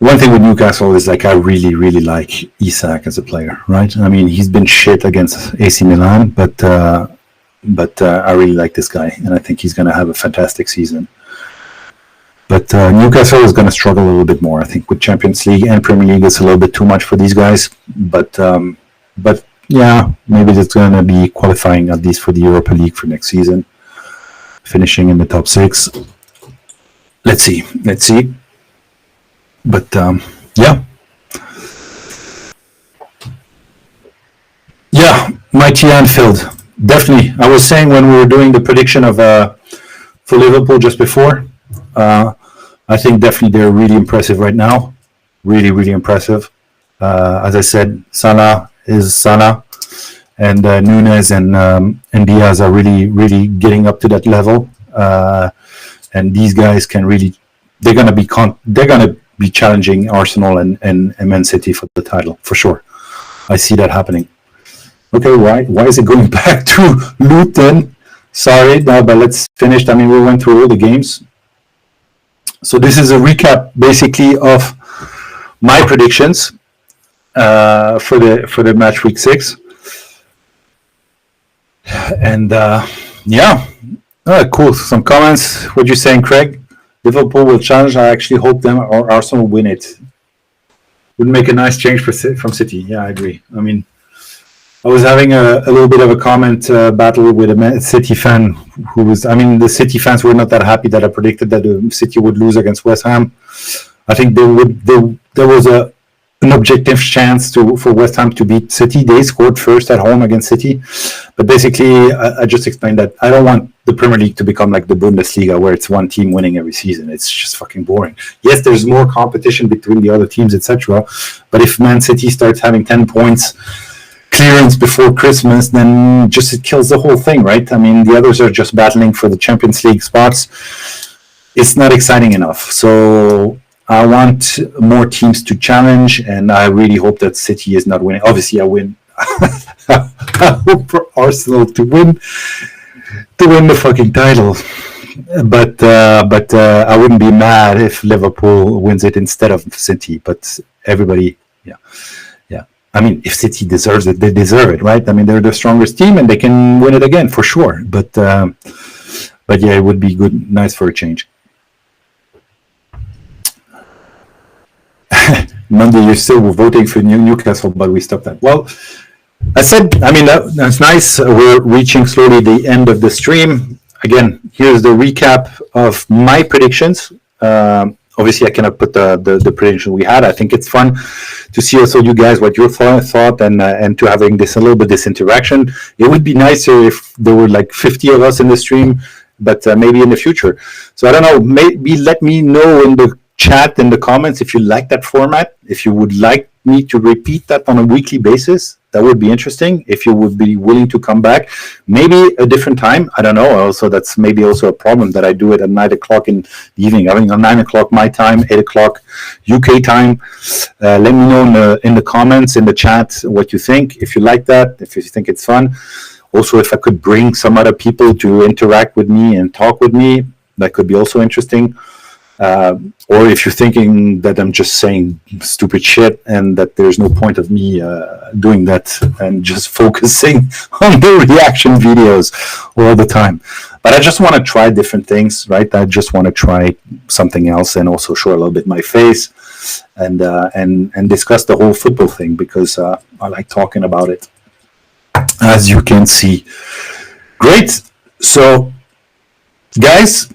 One thing with Newcastle is, like, I really, really like Isak as a player, right? I mean, he's been shit against AC Milan, but I really like this guy, and I think he's going to have a fantastic season. But Newcastle is going to struggle a little bit more. I think with Champions League and Premier League, it's a little bit too much for these guys. But yeah, maybe it's going to be qualifying at least for the Europa League for next season, finishing in the top 6. Let's see. But yeah, mighty Anfield, definitely. I was saying when we were doing the prediction of for Liverpool just before, I think definitely they're really impressive right now, really, really impressive. As I said, Salah, and Nunes and Diaz are really, really getting up to that level. And these guys can really, they're gonna be challenging Arsenal and Man City for the title for sure. I see that happening. Okay, why is it going back to Luton? Sorry, no, but let's finish. I mean, we went through all the games. So this is a recap basically of my predictions for the match week 6, and cool. Some comments. What you saying, Craig? Liverpool will challenge. I actually hope them or Arsenal win it. Would make a nice change from City. Yeah, I agree. I mean, I was having a little bit of a comment battle with a City fan who was. I mean, the City fans were not that happy that I predicted that City would lose against West Ham. I think there was an objective chance for West Ham to beat City. They scored first at home against City, but basically I just explained that I don't want the Premier League to become like the Bundesliga where it's one team winning every season. It's just fucking boring. Yes, there's more competition between the other teams, etc. But if Man City starts having 10 points clearance before Christmas, then just it kills the whole thing, right? I mean, the others are just battling for the Champions League spots. It's not exciting enough. So I want more teams to challenge, and I really hope that City is not winning. Obviously, I win. I hope for Arsenal to win the fucking title. But I wouldn't be mad if Liverpool wins it instead of City. But everybody, yeah. I mean, if City deserves it, they deserve it, right? I mean, they're the strongest team, and they can win it again for sure. But But yeah, it would be nice for a change. Monday, you're still voting for Newcastle, but we stopped that. Well, I said, I mean, that's nice. We're reaching slowly the end of the stream. Again, here's the recap of my predictions. Obviously, I cannot put the prediction we had. I think it's fun to see also you guys what your thought and to having this a little bit this interaction. It would be nicer if there were like 50 of us in the stream, but maybe in the future. So I don't know. Maybe let me know in the chat in the comments if you like that format. If you would like me to repeat that on a weekly basis, that would be interesting. If you would be willing to come back, maybe a different time. I don't know. Also, that's maybe also a problem that I do it at 9 o'clock in the evening. I mean, on 9 o'clock my time, 8 o'clock UK time. Let me know in the comments, in the chat, what you think. If you like that, if you think it's fun. Also, if I could bring some other people to interact with me and talk with me, that could be also interesting. Or if you're thinking that I'm just saying stupid shit and that there's no point of me doing that and just focusing on the reaction videos all the time. But I just want to try different things, right? I just want to try something else and also show a little bit my face and discuss the whole football thing because I like talking about it, as you can see. Great. So, guys,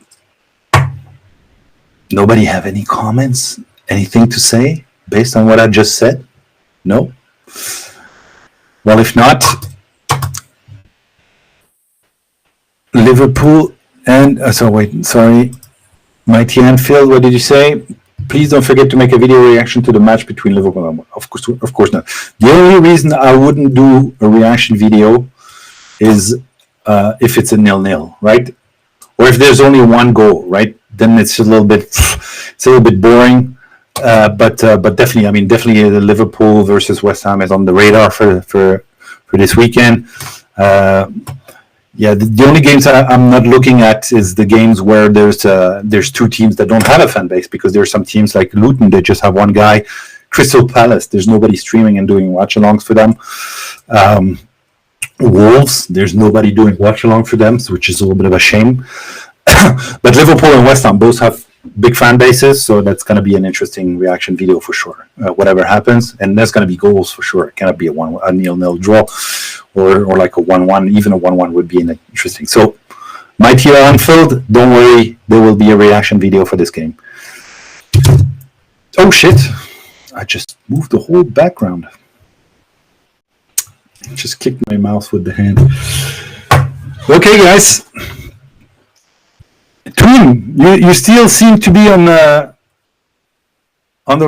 nobody have any comments? Anything to say based on what I just said? No? Well, if not, Liverpool and... Mighty Anfield, what did you say? Please don't forget to make a video reaction to the match between Liverpool and... Of course not. The only reason I wouldn't do a reaction video is if it's a 0-0, right? Or if there's only one goal, right? Then it's a little bit boring. But definitely, I mean, definitely the Liverpool versus West Ham is on the radar for this weekend. Yeah, the only games I'm not looking at is the games where there's two teams that don't have a fan base, because there are some teams like Luton, they just have one guy. Crystal Palace, there's nobody streaming and doing watch-alongs for them. Wolves, there's nobody doing watch-along for them, which is a little bit of a shame. But Liverpool and West Ham both have big fan bases, so that's going to be an interesting reaction video for sure. Whatever happens, and there's going to be goals for sure. It cannot be a 0-0 draw, or like a 1-1. Even a 1-1 would be interesting. So, Mighty Anfield, don't worry, there will be a reaction video for this game. Oh shit! I just moved the whole background. Just kicked my mouse with the hand. Okay, guys. Toon, you still seem to be on the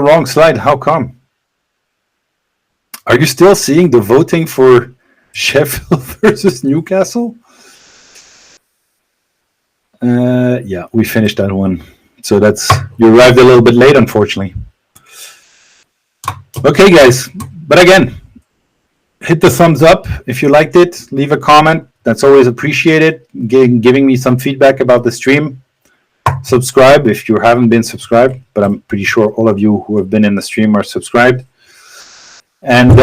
wrong slide. How come? Are you still seeing the voting for Sheffield versus Newcastle? Yeah, we finished that one. So you arrived a little bit late, unfortunately. Okay, guys. But again, hit the thumbs up if you liked it. Leave a comment. That's always appreciated. Giving me some feedback about the stream. Subscribe if you haven't been subscribed, but I'm pretty sure all of you who have been in the stream are subscribed. And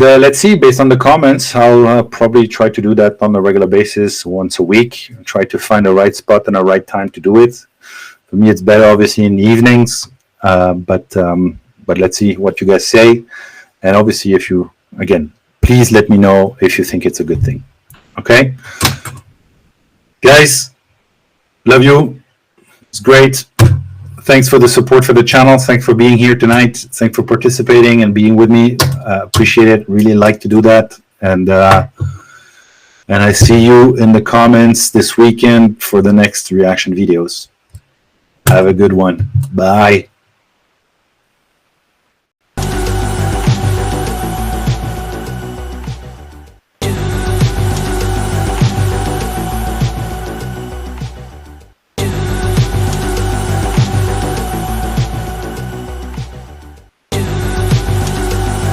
let's see, based on the comments, I'll probably try to do that on a regular basis once a week. Try to find the right spot and the right time to do it. For me, it's better, obviously, in the evenings. But let's see what you guys say. And obviously, please let me know if you think it's a good thing. Okay? Guys, love you. It's great. Thanks for the support for the channel. Thanks for being here tonight. Thanks for participating and being with me. Appreciate it. Really like to do that. And I see you in the comments this weekend for the next reaction videos. Have a good one. Bye.